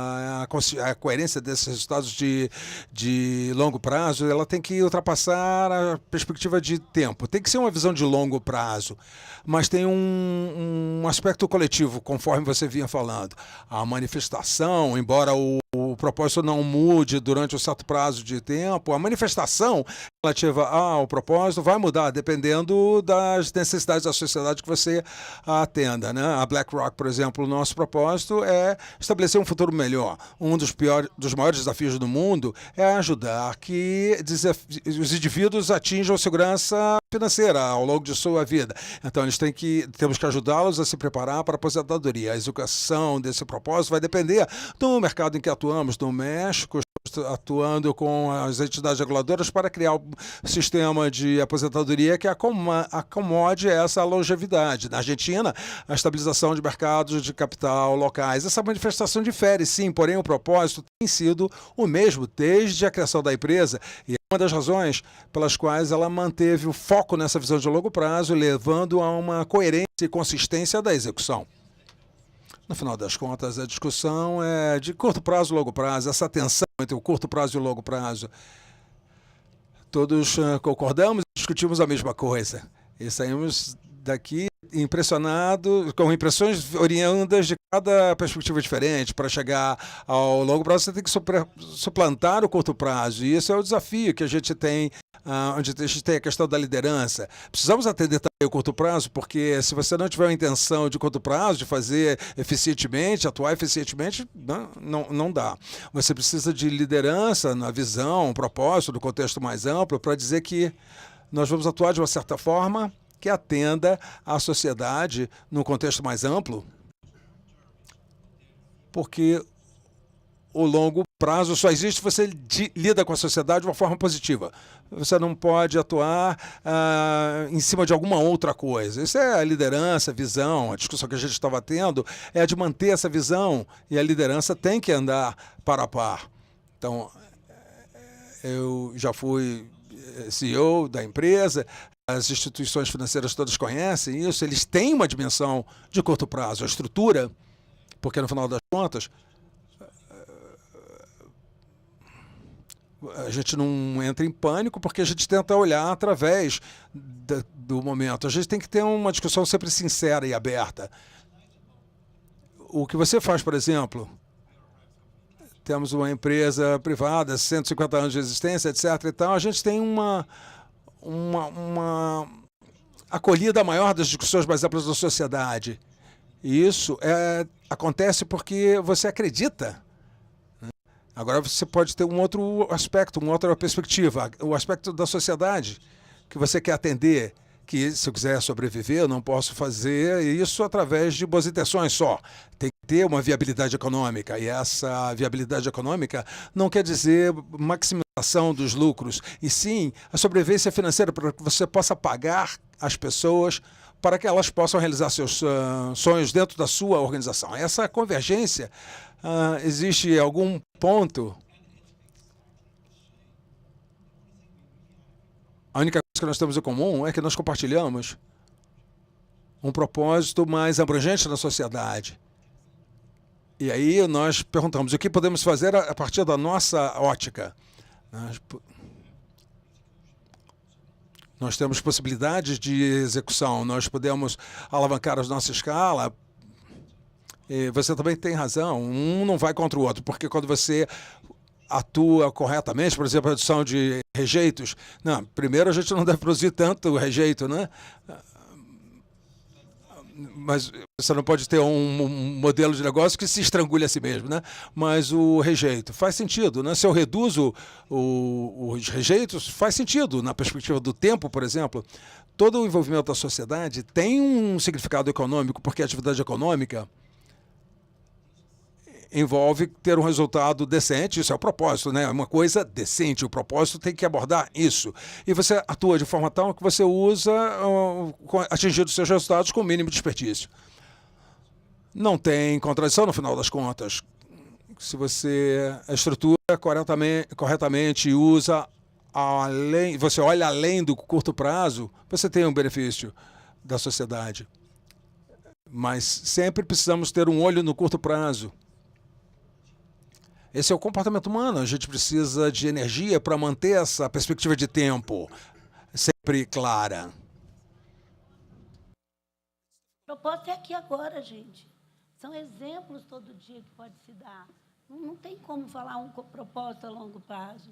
à coerência desses resultados de longo prazo, ela tem que ultrapassar a perspectiva de tempo. Tem que ser uma visão de longo prazo, mas tem um aspecto coletivo, conforme você vinha falando. A manifestação, embora o propósito não mude durante um certo prazo de tempo, a manifestação relativa ao propósito vai mudar dependendo das necessidades da sociedade que você atenda, né? A BlackRock, por exemplo, o nosso propósito é estabelecer um futuro melhor. Um dos maiores desafios do mundo é ajudar que os indivíduos atinjam segurança financeira ao longo de sua vida. Então, temos que ajudá-los a se preparar para a aposentadoria. A execução desse propósito vai depender do mercado em que atuamos. No México, atuando com as entidades reguladoras para criar um sistema de aposentadoria que acomode essa longevidade. Na Argentina, a estabilização de mercados de capital locais. Essa manifestação difere, sim, porém o propósito tem sido o mesmo desde a criação da empresa e é uma das razões pelas quais ela manteve o foco nessa visão de longo prazo, levando a uma coerência e consistência da execução. No final das contas, a discussão é de curto prazo e longo prazo, essa tensão entre o curto prazo e o longo prazo. Todos concordamos e discutimos a mesma coisa. E saímos daqui impressionados, com impressões oriundas de cada perspectiva diferente. Para chegar ao longo prazo, você tem que suplantar o curto prazo. E esse é o desafio que a gente tem, onde a gente tem a questão da liderança. Precisamos atender também o curto prazo, porque se você não tiver uma intenção de curto prazo, de fazer eficientemente, atuar eficientemente, não dá. Você precisa de liderança na visão, propósito, do contexto mais amplo, para dizer que nós vamos atuar de uma certa forma que atenda à sociedade no contexto mais amplo, porque o longo prazo só existe se você lida com a sociedade de uma forma positiva. Você não pode atuar em cima de alguma outra coisa. Isso é a liderança, a visão. A discussão que a gente estava tendo é a de manter essa visão, e a liderança tem que andar par a par. Então, eu já fui CEO da empresa, as instituições financeiras todas conhecem isso, eles têm uma dimensão de curto prazo, a estrutura, porque no final das contas, a gente não entra em pânico porque a gente tenta olhar através do momento. A gente tem que ter uma discussão sempre sincera e aberta. O que você faz, por exemplo, temos uma empresa privada, 150 anos de existência, etc. e tal, a gente tem uma acolhida maior das discussões mais amplas da sociedade. E isso acontece porque você acredita. Agora você pode ter um outro aspecto, uma outra perspectiva, o aspecto da sociedade que você quer atender, que se eu quiser sobreviver, eu não posso fazer isso através de boas intenções só. Tem que ter uma viabilidade econômica, e essa viabilidade econômica não quer dizer maximização dos lucros, e sim a sobrevivência financeira para que você possa pagar as pessoas para que elas possam realizar seus sonhos dentro da sua organização. Essa convergência, existe algum ponto. A única coisa que nós temos em comum é que nós compartilhamos um propósito mais abrangente na sociedade. E aí nós perguntamos o que podemos fazer a partir da nossa ótica. Nós temos possibilidades de execução, nós podemos alavancar a nossa escala. E você também tem razão, um não vai contra o outro, porque quando você atua corretamente, por exemplo, a redução de rejeitos, primeiro a gente não deve produzir tanto rejeito, né? Mas você não pode ter um modelo de negócio que se estrangule a si mesmo, né? Mas o rejeito faz sentido, né? Se eu reduzo os rejeitos, faz sentido na perspectiva do tempo, por exemplo. Todo o envolvimento da sociedade tem um significado econômico, porque a atividade econômica envolve ter um resultado decente, isso é o propósito, né? É uma coisa decente, o propósito tem que abordar isso. E você atua de forma tal que você usa atingir os seus resultados com o mínimo desperdício. Não tem contradição no final das contas. Se você estrutura corretamente e usa você olha além do curto prazo, você tem um benefício da sociedade. mas sempre precisamos ter um olho no curto prazo. Esse é o comportamento humano. A gente precisa de energia para manter essa perspectiva de tempo sempre clara. A proposta é aqui agora, gente. São exemplos todo dia que pode se dar. Não tem como falar um propósito a longo prazo.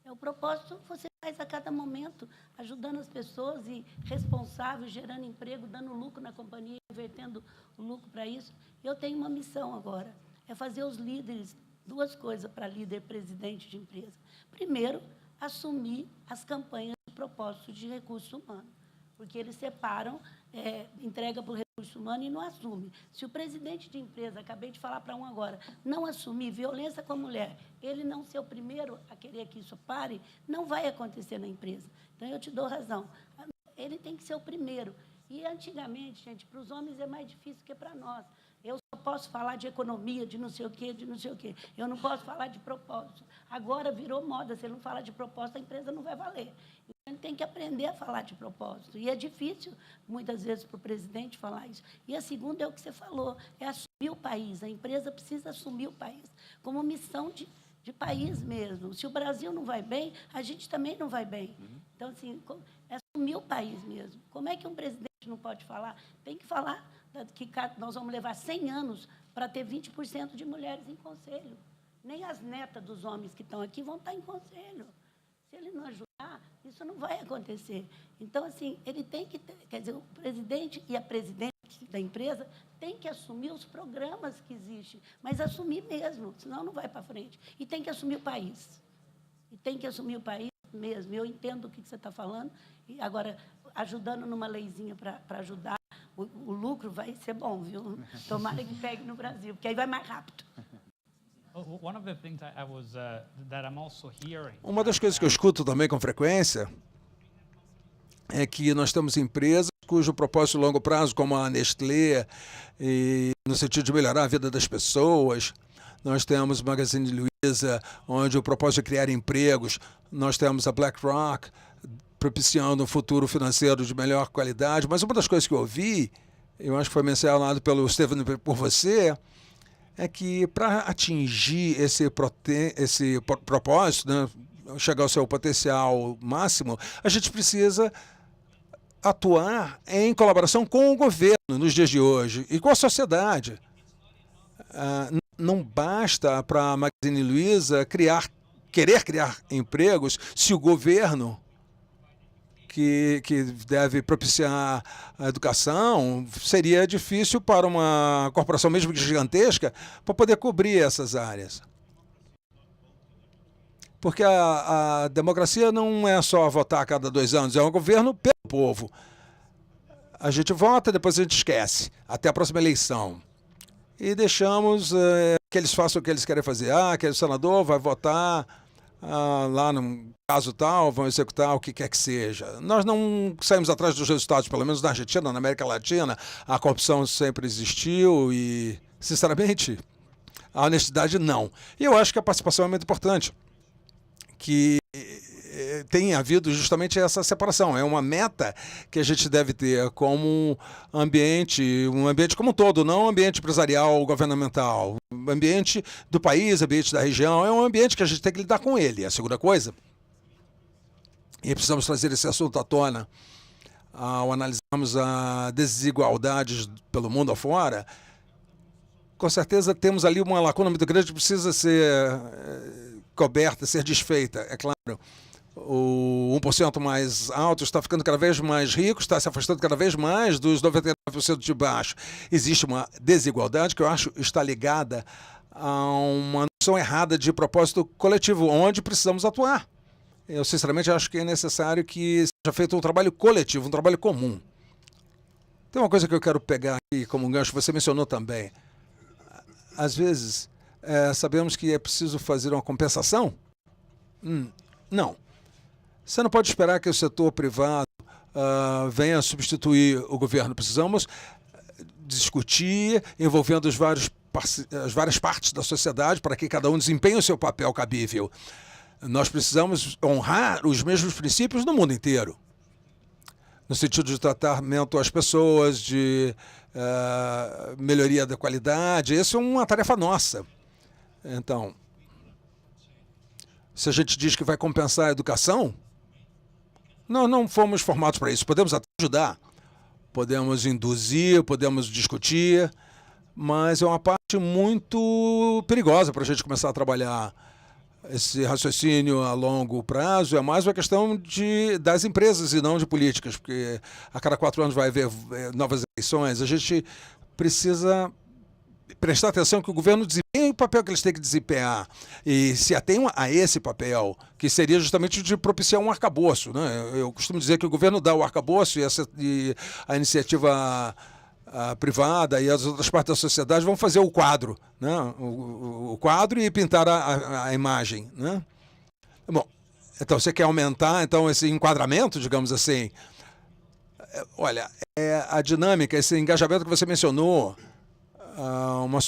O propósito você faz a cada momento, ajudando as pessoas e responsável, gerando emprego, dando lucro na companhia, invertendo o lucro para isso. Eu tenho uma missão agora, é fazer os líderes, duas coisas para líder presidente de empresa. Primeiro, assumir as campanhas de propósito de recursos humanos, porque eles separam, entrega para o recurso humano e não assume. Se o presidente de empresa, acabei de falar para um agora, não assumir violência com a mulher, ele não ser o primeiro a querer que isso pare, não vai acontecer na empresa. Então, eu te dou razão. Ele tem que ser o primeiro. E, antigamente, gente, para os homens é mais difícil que para nós. Eu só posso falar de economia, de não sei o quê, de não sei o quê. Eu não posso falar de propósito. Agora virou moda. Se ele não falar de propósito, a empresa não vai valer. Ele tem que aprender a falar de propósito. E é difícil, muitas vezes, para o presidente falar isso. E a segunda é o que você falou, é assumir o país. A empresa precisa assumir o país como missão de país mesmo. Se o Brasil não vai bem, a gente também não vai bem. Então, assim, é assumir o país mesmo. Como é que um presidente não pode falar? Tem que falar que nós vamos levar 100 anos para ter 20% de mulheres em conselho. Nem as netas dos homens que estão aqui vão estar em conselho. Se ele não ajudar, isso não vai acontecer. Então, assim, ele tem que ter, quer dizer, o presidente e a presidente da empresa tem que assumir os programas que existem, mas assumir mesmo, senão não vai para frente. E tem que assumir o país. E tem que assumir o país mesmo. Eu entendo o que você está falando, e agora, ajudando numa leizinha para ajudar, o lucro vai ser bom, viu? Tomara que pegue no Brasil, porque aí vai mais rápido. Uma das coisas que eu escuto também com frequência é que nós temos empresas cujo propósito de longo prazo, como a Nestlé, e no sentido de melhorar a vida das pessoas. Nós temos o Magazine Luiza, onde o propósito é criar empregos. Nós temos a BlackRock, propiciando um futuro financeiro de melhor qualidade. Mas uma das coisas que eu ouvi, eu acho que foi mencionado pelo Stephen por você, é que para atingir esse propósito, né, chegar ao seu potencial máximo, a gente precisa atuar em colaboração com o governo nos dias de hoje e com a sociedade. Não basta para a Magazine Luiza querer criar empregos se o governo que deve propiciar a educação, seria difícil para uma corporação mesmo gigantesca para poder cobrir essas áreas. Porque a democracia não é só votar a cada 2 anos, é um governo pelo povo. A gente vota, depois a gente esquece, até a próxima eleição. E deixamos que eles façam o que eles querem fazer. Aquele senador vai votar lá no caso tal, vão executar o que quer que seja. Nós não saímos atrás dos resultados, pelo menos na Argentina, na América Latina, a corrupção sempre existiu e, sinceramente, a honestidade não. E eu acho que a participação é muito importante, que tem havido justamente essa separação. É uma meta que a gente deve ter como ambiente, um ambiente como um todo, não um ambiente empresarial, governamental. O ambiente do país, ambiente da região, é um ambiente que a gente tem que lidar com ele. A segunda coisa, e precisamos trazer esse assunto à tona ao analisarmos as desigualdades pelo mundo afora, com certeza temos ali uma lacuna muito grande que precisa ser coberta, ser desfeita, é claro. O 1% mais alto está ficando cada vez mais rico, está se afastando cada vez mais dos 99% de baixo. Existe uma desigualdade que eu acho está ligada a uma noção errada de propósito coletivo, onde precisamos atuar. Eu, sinceramente, acho que é necessário que seja feito um trabalho coletivo, um trabalho comum. Tem uma coisa que eu quero pegar aqui como um gancho, você mencionou também. Às vezes, sabemos que é preciso fazer uma compensação? Não. Você não pode esperar que o setor privado venha substituir o governo. Precisamos discutir, envolvendo as várias partes da sociedade para que cada um desempenhe o seu papel cabível. Nós precisamos honrar os mesmos princípios no mundo inteiro. no sentido de tratamento às pessoas, de melhoria da qualidade. Isso é uma tarefa nossa. Então, se a gente diz que vai compensar a educação, nós não fomos formados para isso. Podemos até ajudar, podemos induzir, podemos discutir, mas é uma parte muito perigosa para a gente começar a trabalhar. Esse raciocínio a longo prazo é mais uma questão das empresas e não de políticas, porque a cada 4 anos vai haver novas eleições. A gente precisa prestar atenção que o governo desempenha o papel que eles têm que desempenhar e se atenham a esse papel, que seria justamente de propiciar um arcabouço, né? Eu costumo dizer que o governo dá o arcabouço e a iniciativa privada e as outras partes da sociedade vão fazer o quadro, né? O quadro e pintar a imagem, né? Bom, então você quer aumentar então esse enquadramento, digamos assim. Olha, a dinâmica, esse engajamento que você mencionou,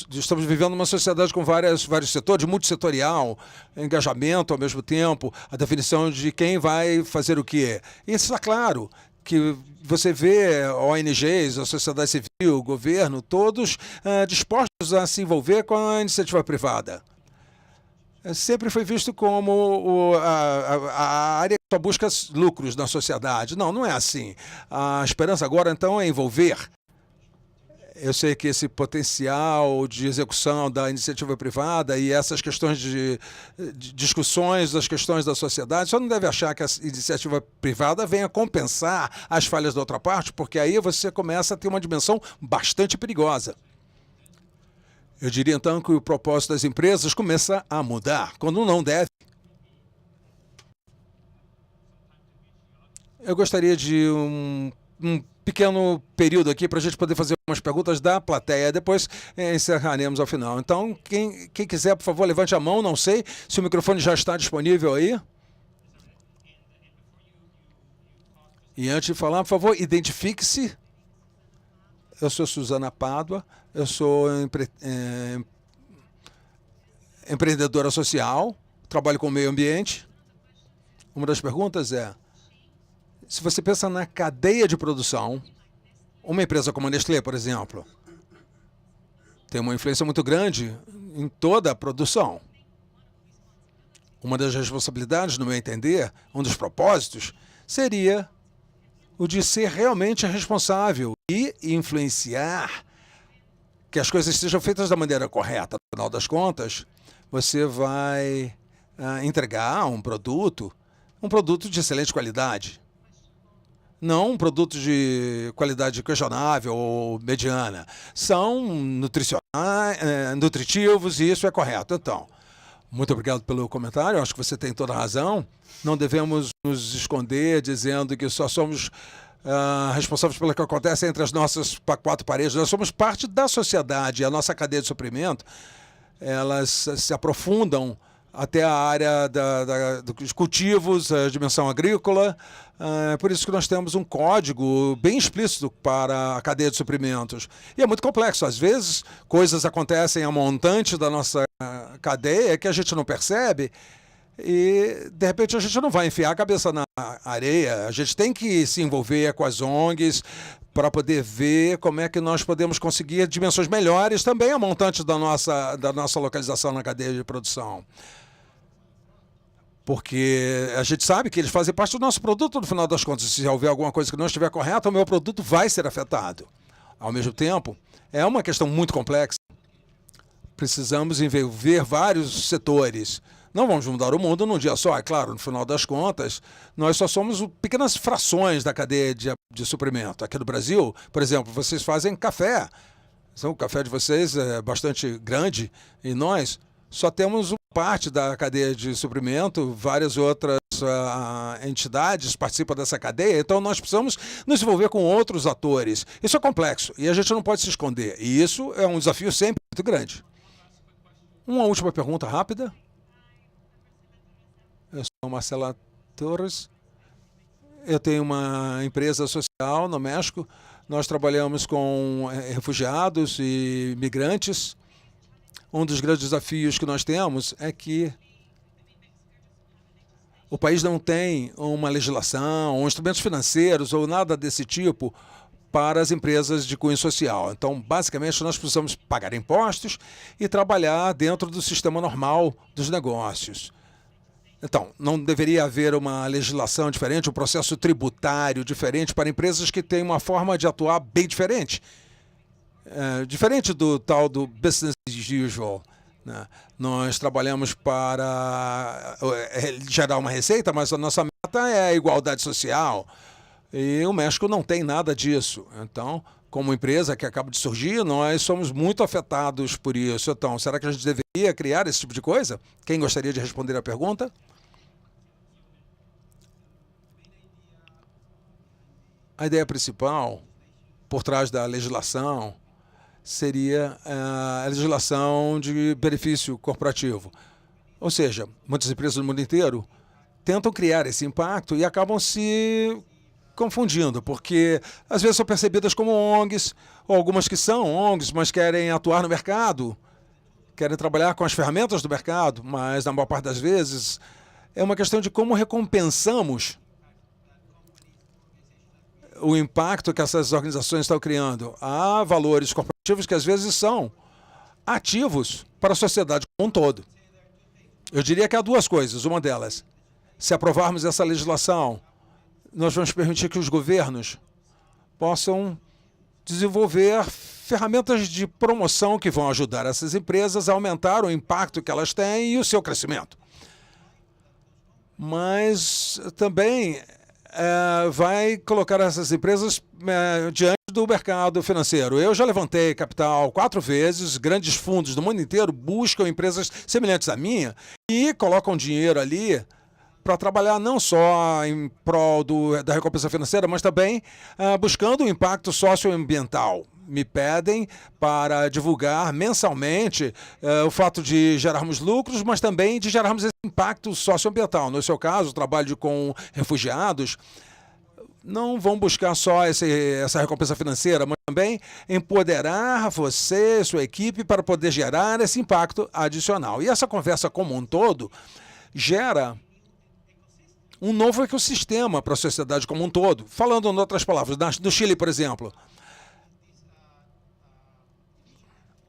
estamos vivendo uma sociedade com vários setores, multissetorial, engajamento ao mesmo tempo, a definição de quem vai fazer o quê. Isso está claro, que você vê ONGs, a sociedade civil, o governo, todos dispostos a se envolver com a iniciativa privada. Sempre foi visto como a área que só busca lucros na sociedade. Não, não é assim. A esperança agora, então, é envolver. Eu sei que esse potencial de execução da iniciativa privada e essas questões de discussões das questões da sociedade, só não deve achar que a iniciativa privada venha compensar as falhas da outra parte, porque aí você começa a ter uma dimensão bastante perigosa. Eu diria, então, que o propósito das empresas começa a mudar, quando não deve. Eu gostaria de um pequeno período aqui para a gente poder fazer umas perguntas da plateia. Depois encerraremos ao final. Então, quem quiser, por favor, levante a mão. Não sei se o microfone já está disponível aí. E antes de falar, por favor, identifique-se. Eu sou Suzana Pádua. Eu sou empreendedora social. Trabalho com o meio ambiente. Uma das perguntas é: se você pensa na cadeia de produção, uma empresa como a Nestlé, por exemplo, tem uma influência muito grande em toda a produção. Uma das responsabilidades, no meu entender, um dos propósitos, seria o de ser realmente responsável e influenciar que as coisas sejam feitas da maneira correta. No final das contas, você vai entregar um produto de excelente qualidade. Não um produto de qualidade questionável ou mediana. São nutritivos e isso é correto. Então, muito obrigado pelo comentário. Acho que você tem toda a razão. Não devemos nos esconder dizendo que só somos responsáveis pelo que acontece entre as nossas 4 paredes. Nós somos parte da sociedade. A nossa cadeia de suprimento, elas se aprofundam até a área dos cultivos, a dimensão agrícola. Por isso que nós temos um código bem explícito para a cadeia de suprimentos. E é muito complexo. Às vezes, coisas acontecem a montante da nossa cadeia que a gente não percebe e, de repente, a gente não vai enfiar a cabeça na areia. A gente tem que se envolver com as ONGs para poder ver como é que nós podemos conseguir dimensões melhores também a montante da nossa localização na cadeia de produção. Porque a gente sabe que eles fazem parte do nosso produto no final das contas. Se houver alguma coisa que não estiver correta, o meu produto vai ser afetado. Ao mesmo tempo, é uma questão muito complexa. Precisamos envolver vários setores. Não vamos mudar o mundo num dia só. É claro, no final das contas, nós só somos pequenas frações da cadeia de suprimento. Aqui no Brasil, por exemplo, vocês fazem café. O café de vocês é bastante grande e nós só temos uma parte da cadeia de suprimento, várias outras entidades participam dessa cadeia, então nós precisamos nos envolver com outros atores. Isso é complexo e a gente não pode se esconder. E isso é um desafio sempre muito grande. Uma última pergunta rápida. Eu sou Marcela Torres. Eu tenho uma empresa social no México. Nós trabalhamos com refugiados e migrantes. Um dos grandes desafios que nós temos é que o país não tem uma legislação, ou instrumentos financeiros, ou nada desse tipo para as empresas de cunho social. Então, basicamente, nós precisamos pagar impostos e trabalhar dentro do sistema normal dos negócios. Então, não deveria haver uma legislação diferente, um processo tributário diferente para empresas que têm uma forma de atuar bem diferente. Diferente do tal do business as usual, né? Nós trabalhamos para gerar uma receita, mas a nossa meta é a igualdade social. E o México não tem nada disso. Então, como empresa que acaba de surgir, nós somos muito afetados por isso. Então, será que a gente deveria criar esse tipo de coisa? Quem gostaria de responder a pergunta? A ideia principal por trás da legislação seria a legislação de benefício corporativo. Ou seja, muitas empresas do mundo inteiro tentam criar esse impacto e acabam se confundindo, porque às vezes são percebidas como ONGs, ou algumas que são ONGs, mas querem atuar no mercado, querem trabalhar com as ferramentas do mercado, mas na maior parte das vezes é uma questão de como recompensamos o impacto que essas organizações estão criando. Há valores corporativos que às vezes são ativos para a sociedade como um todo. Eu diria que há duas coisas. Uma delas, se aprovarmos essa legislação, nós vamos permitir que os governos possam desenvolver ferramentas de promoção que vão ajudar essas empresas a aumentar o impacto que elas têm e o seu crescimento. Mas também vai colocar essas empresas diante do mercado financeiro. Eu já levantei capital 4 vezes, grandes fundos do mundo inteiro buscam empresas semelhantes à minha e colocam dinheiro ali para trabalhar não só em prol da recompensa financeira, mas também buscando o impacto socioambiental. Me pedem para divulgar mensalmente o fato de gerarmos lucros, mas também de gerarmos esse impacto socioambiental. No seu caso, o trabalho com refugiados, não vão buscar só essa recompensa financeira, mas também empoderar você, sua equipe, para poder gerar esse impacto adicional. E essa conversa como um todo gera um novo ecossistema para a sociedade como um todo. Falando em outras palavras, no Chile, por exemplo,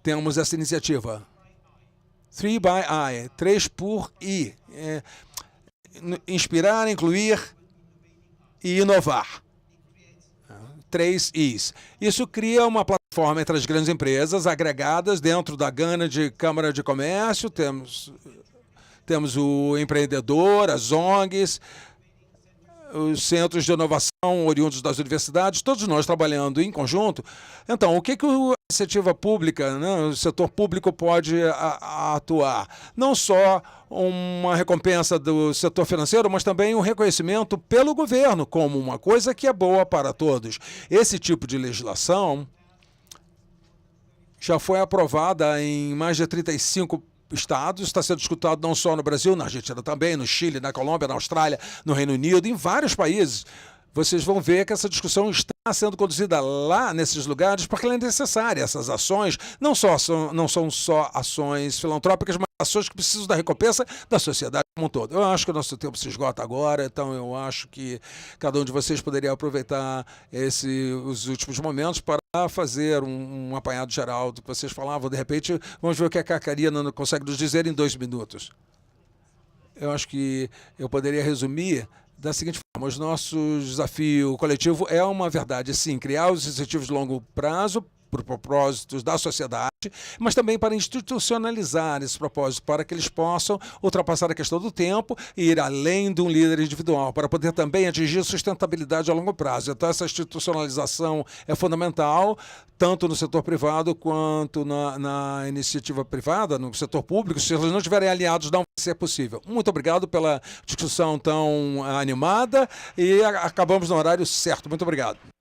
temos essa iniciativa 3 by I, 3 por I. Inspirar, incluir e inovar. 3 Is. Isso cria uma plataforma entre as grandes empresas agregadas dentro da Gana de Câmara de Comércio. Temos o empreendedor, as ONGs, os centros de inovação oriundos das universidades, todos nós trabalhando em conjunto. Então, o que a iniciativa pública, né, o setor público pode atuar? Não só uma recompensa do setor financeiro, mas também um reconhecimento pelo governo como uma coisa que é boa para todos. Esse tipo de legislação já foi aprovada em mais de 35 estados, está sendo discutido não só no Brasil, na Argentina também, no Chile, na Colômbia, na Austrália, no Reino Unido, em vários países. Vocês vão ver que essa discussão está sendo conduzida lá nesses lugares porque ela é necessária. Essas ações não são só ações filantrópicas, mas ações que precisam da recompensa da sociedade como um todo. Eu acho que o nosso tempo se esgota agora, então eu acho que cada um de vocês poderia aproveitar os últimos momentos para fazer um apanhado geral do que vocês falavam. De repente, vamos ver o que a Karina consegue nos dizer em 2 minutos. Eu acho que eu poderia resumir da seguinte forma: o nosso desafio coletivo é uma verdade, sim, criar os incentivos de longo prazo por propósitos da sociedade, mas também para institucionalizar esses propósitos, para que eles possam ultrapassar a questão do tempo e ir além de um líder individual, para poder também atingir sustentabilidade a longo prazo. Então, essa institucionalização é fundamental, tanto no setor privado quanto na iniciativa privada, no setor público. Se eles não estiverem alinhados, não vai ser possível. Muito obrigado pela discussão tão animada e acabamos no horário certo. Muito obrigado.